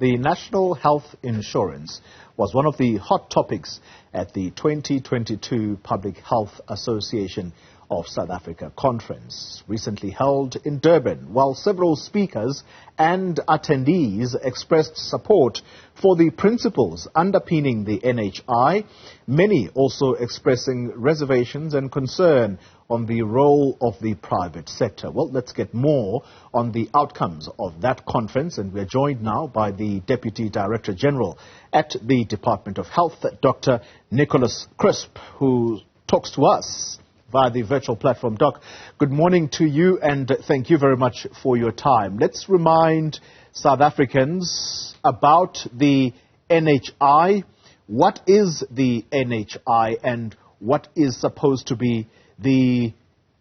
The National Health Insurance was one of the hot topics at the 2022 Public Health Association of South Africa conference, recently held in Durban, while several speakers and attendees expressed support for the principles underpinning the NHI, many also expressing reservations and concern on the role of the private sector. Well, let's get more on the outcomes of that conference, and we're joined now by the Deputy Director General at the Department of Health, Dr. Nicholas Crisp, who talks to us via the virtual platform. Doc, good morning to you, and thank you very much for your time. Let's remind South Africans about the NHI. What is the NHI, and what is supposed to be the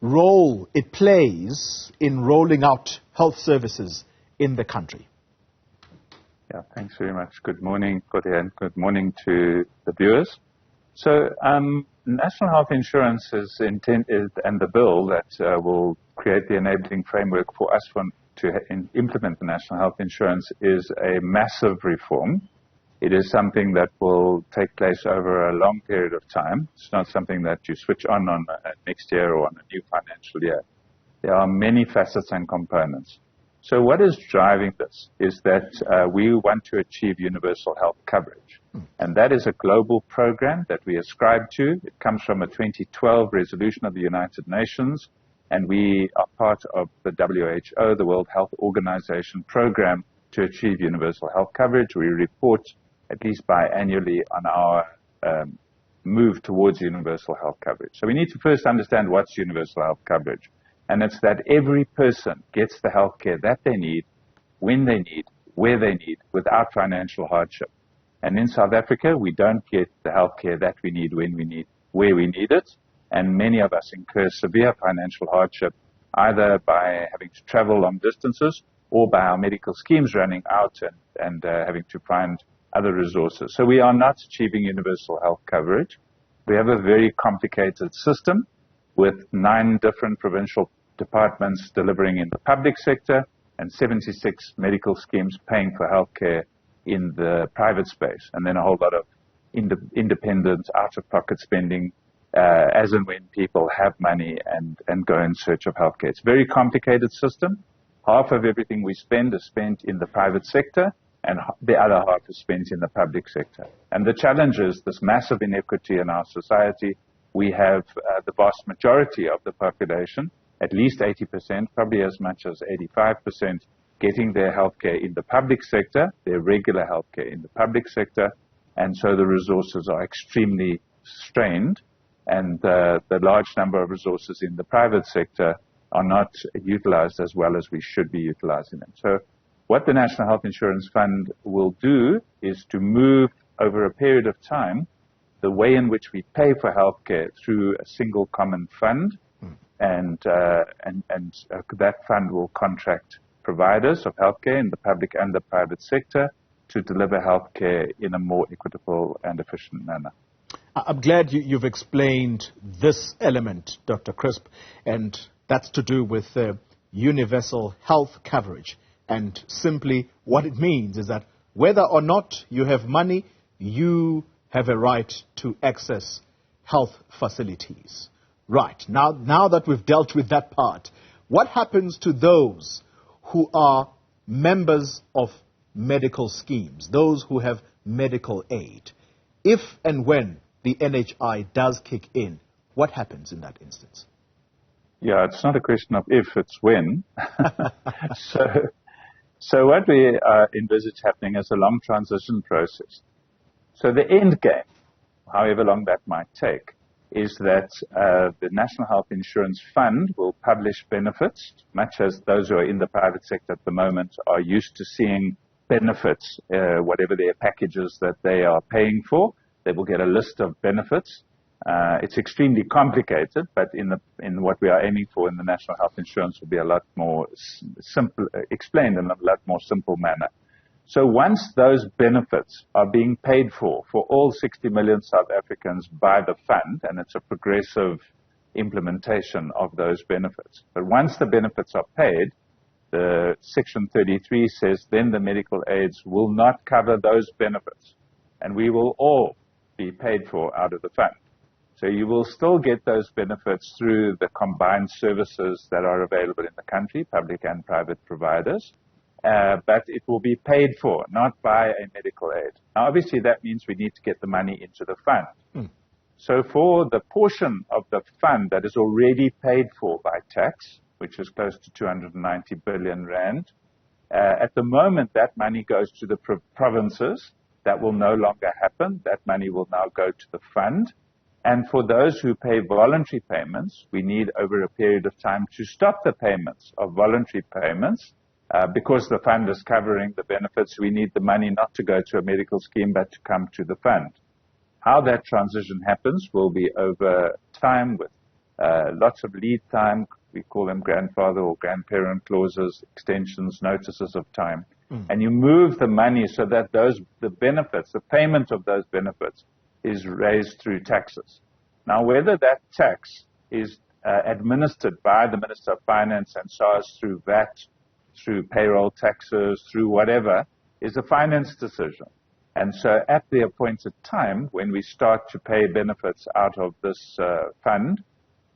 role it plays in rolling out health services in the country? Yeah, thanks very much. Good morning, Kodia, and good morning to the viewers. So, National Health Insurance is intended, and the bill that will create the enabling framework for us to implement the National Health Insurance is a massive reform. It is something that will take place over a long period of time. It's not something that you switch on next year or on a new financial year. There are many facets and components. So what is driving this is that we want to achieve universal health coverage. And that is a global program that we ascribe to. It comes from a 2012 resolution of the United Nations, and we are part of the WHO, the World Health Organization program to achieve universal health coverage. We report at least biannually on our move towards universal health coverage. So we need to first understand what's universal health coverage. And it's that every person gets the health care that they need, when they need, where they need, without financial hardship. And in South Africa, we don't get the health care that we need, when we need, where we need it. And many of us incur severe financial hardship, either by having to travel long distances or by our medical schemes running out and having to find other resources. So we are not achieving universal health coverage. We have a very complicated system with 9 different provincial departments delivering in the public sector and 76 medical schemes paying for healthcare in the private space, and then a whole lot of independent out-of-pocket spending as and when people have money and go in search of healthcare. It's a very complicated system. Half of everything we spend is spent in the private sector, and the other half is spent in the public sector. And the challenge is this massive inequity in our society. We have the vast majority of the population, at least 80%, probably as much as 85%, getting their healthcare in the public sector, their regular healthcare in the public sector, and so the resources are extremely strained, and the large number of resources in the private sector are not utilized as well as we should be utilizing them. So what the National Health Insurance Fund will do is to move over a period of time the way in which we pay for healthcare through a single common fund, and that fund will contract providers of healthcare in the public and the private sector to deliver healthcare in a more equitable and efficient manner. I'm glad you've explained this element, Dr. Crisp, and that's to do with universal health coverage. And simply what it means is that whether or not you have money, you have a right to access health facilities. Right. Now that we've dealt with that part, what happens to those who are members of medical schemes, those who have medical aid? If and when the NHI does kick in, what happens in that instance? Yeah, it's not a question of if, it's when. So what we envisage happening is a long transition process. So the end game, however long that might take, is that the National Health Insurance Fund will publish benefits, much as those who are in the private sector at the moment are used to seeing benefits, whatever their packages that they are paying for. They will get a list of benefits. It's extremely complicated, but in what we are aiming for in the National Health Insurance will be a lot more simple, explained in a lot more simple manner. So once those benefits are being paid for all 60 million South Africans by the fund, and it's a progressive implementation of those benefits, but once the benefits are paid, the Section 33 says then the medical aids will not cover those benefits, and we will all be paid for out of the fund. So you will still get those benefits through the combined services that are available in the country, public and private providers, but it will be paid for, not by a medical aid. Now, obviously, that means we need to get the money into the fund. So for the portion of the fund that is already paid for by tax, which is close to 290 billion rand, at the moment that money goes to the provinces. That will no longer happen. That money will now go to the fund. And for those who pay voluntary payments, we need over a period of time to stop the payments of voluntary payments because the fund is covering the benefits. We need the money not to go to a medical scheme but to come to the fund. How that transition happens will be over time with lots of lead time. We call them grandfather or grandparent clauses, extensions, notices of time. And you move the money so that the benefits, the payment of those benefits is raised through taxes. Now, whether that tax is administered by the Minister of Finance and SARS through VAT, through payroll taxes, through whatever, is a finance decision. And so at the appointed time, when we start to pay benefits out of this fund,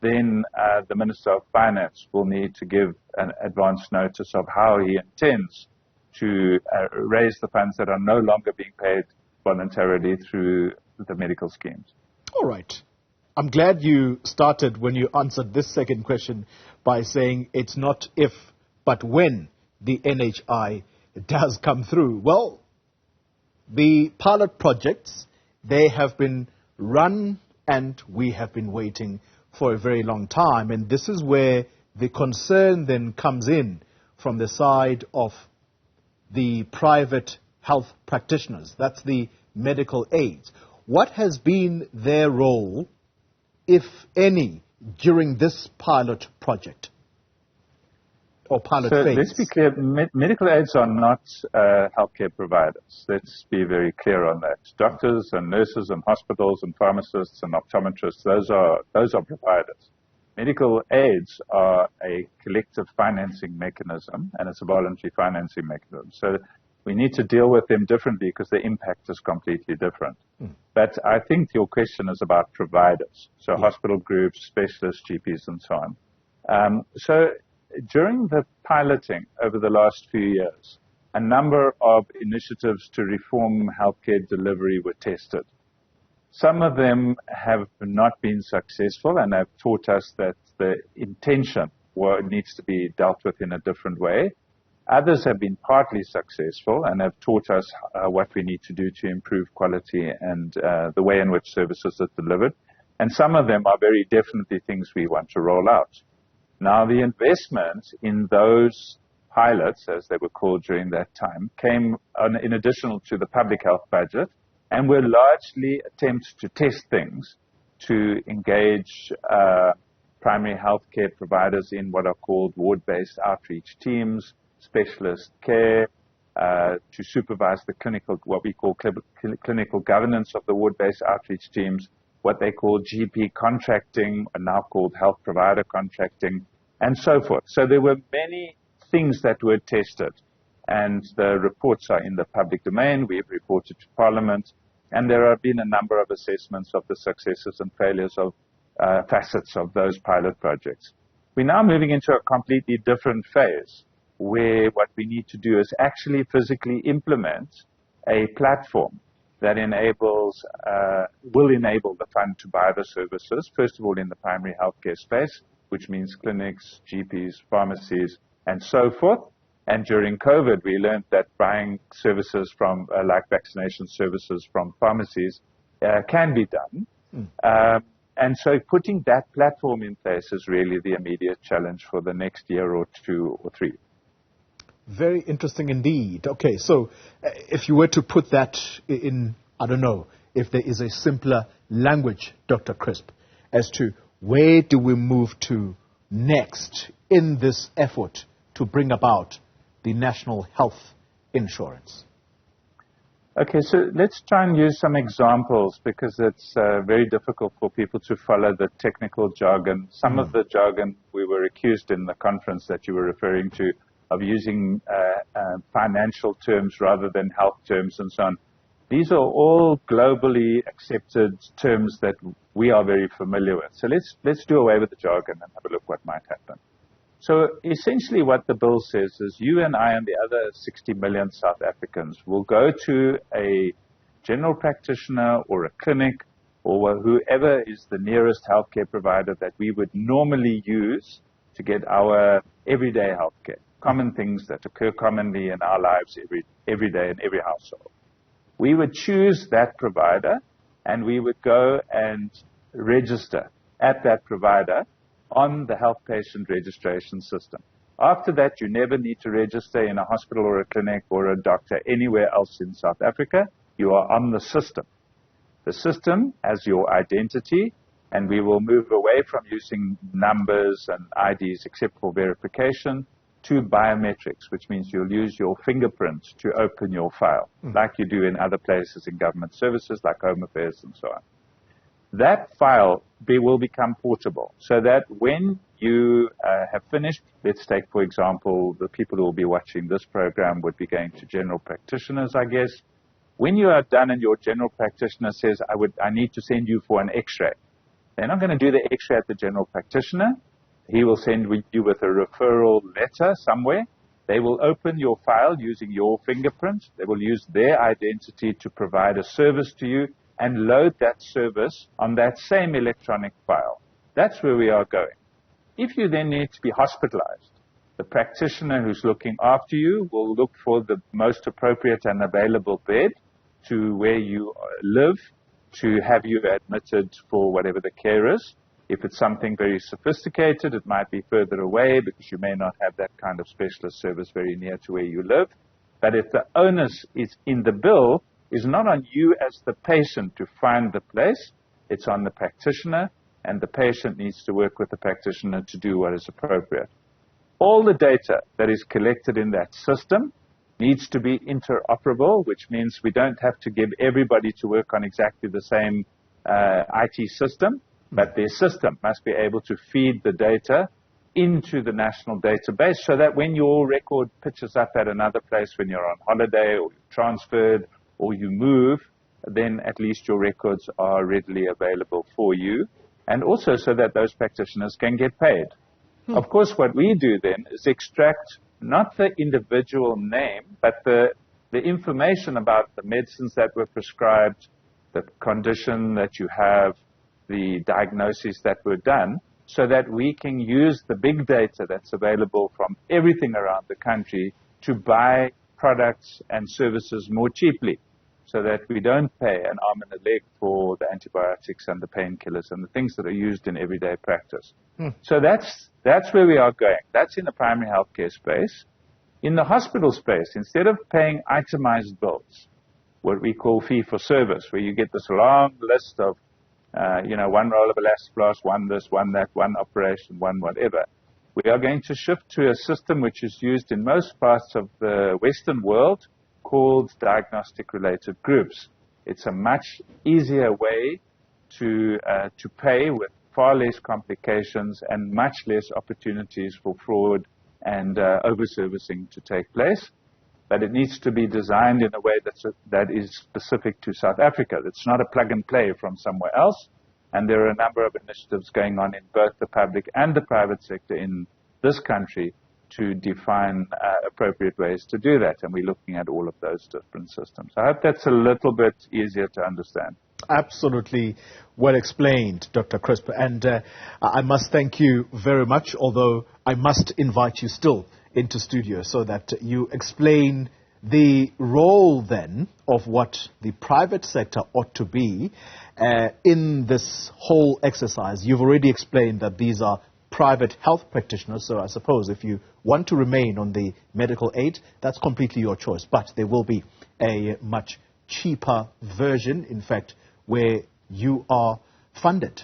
then the Minister of Finance will need to give an advance notice of how he intends to raise the funds that are no longer being paid voluntarily through the medical schemes. All right. I'm glad you started when you answered this second question by saying it's not if, but when the NHI does come through. Well, the pilot projects, they have been run and we have been waiting for a very long time. And this is where the concern then comes in from the side of the private health practitioners. That's the medical aids. What has been their role, if any, during this pilot project or pilot phase? Let's be clear, medical aids are not healthcare providers. Let's be very clear on that. Doctors and nurses and hospitals and pharmacists and optometrists, those are providers. Medical aids are a collective financing mechanism, and it's a voluntary financing mechanism. So we need to deal with them differently because the impact is completely different. But I think your question is about providers, so hospital groups, specialists, GPs, and so on. So during the piloting over the last few years, a number of initiatives to reform healthcare delivery were tested. Some of them have not been successful and have taught us that the intention needs to be dealt with in a different way. Others have been partly successful and have taught us what we need to do to improve quality and the way in which services are delivered. And some of them are very definitely things we want to roll out. Now, the investment in those pilots, as they were called during that time, came in addition to the public health budget, and were largely attempts to test things, to engage primary health care providers in what are called ward-based outreach teams, specialist care, to supervise the what we call clinical governance of the ward-based outreach teams, what they call GP contracting, are now called health provider contracting, and so forth. So there were many things that were tested, and the reports are in the public domain. We've reported to Parliament, and there have been a number of assessments of the successes and failures of facets of those pilot projects. We're now moving into a completely different phase, where what we need to do is actually physically implement a platform that will enable the fund to buy the services, first of all in the primary healthcare space, which means clinics, GPs, pharmacies, and so forth. And during COVID, we learned that buying services from, like vaccination services from pharmacies, can be done. And so putting that platform in place is really the immediate challenge for the next year or 2 or 3. Very interesting indeed. Okay, so if you were to put that in, I don't know, if there is a simpler language, Dr. Crisp, as to where do we move to next in this effort to bring about the national health insurance? Okay, so let's try and use some examples because it's very difficult for people to follow the technical jargon. Some of the jargon we were accused in the conference that you were referring to of using financial terms rather than health terms and so on. These are all globally accepted terms that we are very familiar with. So let's do away with the jargon and have a look what might happen. So essentially what the bill says is you and I and the other 60 million South Africans will go to a general practitioner or a clinic or whoever is the nearest healthcare provider that we would normally use to get our everyday healthcare, common things that occur commonly in our lives every day in every household. We would choose that provider and we would go and register at that provider on the health patient registration system. After that, you never need to register in a hospital or a clinic or a doctor anywhere else in South Africa. You are on the system. The system has your identity, and we will move away from using numbers and IDs except for verification to biometrics, which means you'll use your fingerprint to open your file, like you do in other places in government services like Home Affairs and so on. That file will become portable so that when you have finished, let's take, for example, the people who will be watching this program would be going to general practitioners, I guess. When you are done and your general practitioner says, I need to send you for an x-ray, they're not going to do the x-ray at the general practitioner. He will send you with a referral letter somewhere. They will open your file using your fingerprint. They will use their identity to provide a service to you and load that service on that same electronic file. That's where we are going. If you then need to be hospitalized, the practitioner who's looking after you will look for the most appropriate and available bed to where you live to have you admitted for whatever the care is. If it's something very sophisticated, it might be further away because you may not have that kind of specialist service very near to where you live. But if the onus is in the bill, is not on you as the patient to find the place, it's on the practitioner, and the patient needs to work with the practitioner to do what is appropriate. All the data that is collected in that system needs to be interoperable, which means we don't have to give everybody to work on exactly the same IT system, but their system must be able to feed the data into the national database so that when your record pitches up at another place when you're on holiday or you're transferred or you move, then at least your records are readily available for you, and also so that those practitioners can get paid. Of course, what we do then is extract not the individual name, but the information about the medicines that were prescribed, the condition that you have, the diagnoses that were done, so that we can use the big data that's available from everything around the country to buy products and services more cheaply, so that we don't pay an arm and a leg for the antibiotics and the painkillers and the things that are used in everyday practice. So that's where we are going. That's in the primary healthcare space. In the hospital space, instead of paying itemized bills, what we call fee-for-service, where you get this long list of, one roll of elastiblost, one this, one that, one operation, one whatever, we are going to shift to a system which is used in most parts of the Western world called diagnostic-related groups. It's a much easier way to pay with far less complications and much less opportunities for fraud and over-servicing to take place. But it needs to be designed in a way that is specific to South Africa. It's not a plug-and-play from somewhere else. And there are a number of initiatives going on in both the public and the private sector in this country to define appropriate ways to do that. And we're looking at all of those different systems. I hope that's a little bit easier to understand. Absolutely well explained, Dr. Crisp. And I must thank you very much, although I must invite you still into studio so that you explain the role then of what the private sector ought to be in this whole exercise. You've already explained that these are private health practitioners, so I suppose if you want to remain on the medical aid, that's completely your choice. But there will be a much cheaper version, in fact, where you are funded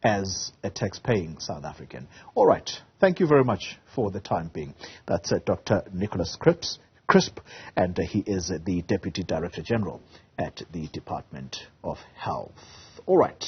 as a tax-paying South African. All right. Thank you very much for the time being. That's Dr. Nicholas Crisp, and he is the Deputy Director General at the Department of Health. All right.